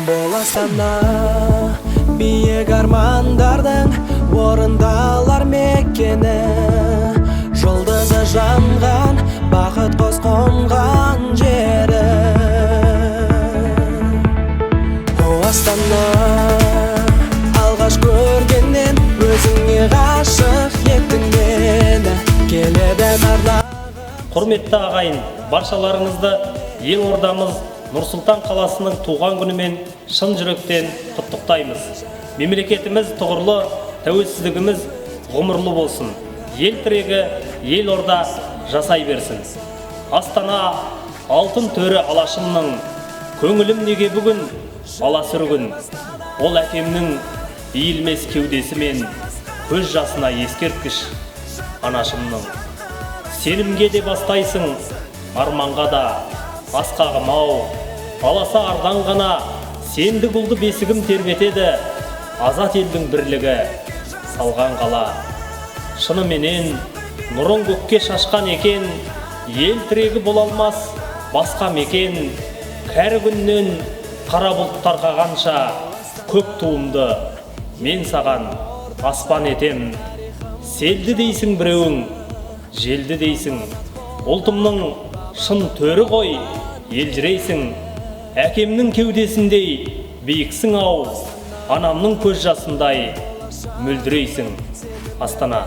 Боласана биік армандардың орындалар мекені, жұлдызы жанған бақыт қос қонған жері. О Астана, алғаш көргеннен өзіңе ғашық еттің мені, келеді арнаған. Құрметті ағайын, баршаларыңызды елордамыз Нұр-Сұлтан қаласының туған күнімен шын жүректен құттықтаймыз. Мемлекетіміз тұғырлы, тәуелсіздігіміз ғұмырлы болсын. Ел тірегі елорда жасай берсін. Астана алтын төрі алашымның, көңілім неге бүгін ала сүргін. Ол әкемнің иілмес кеудесімен көз жасына ескерткіш анашымның. Сенімге де бастайсың, арманға да асқағым ау, аласа ардан ғана сенді бұлды бесігім тербетеді, азат елдің бірлігі салған қала. Шыныменен нұрын көкке шашқан екен, ел тірегі бола алмас басқа мекен. Кәрі күннен қара бұлт тарқағанша көк туымды мен саған аспан етем. Селді дейсің біреуің, желді дейсің, ұлтымның шын төрі ғой, елжірейсің. Әкемнің кеудесіндей биіксің ау, анамның көз жасындай мөлдірейсің. Астана.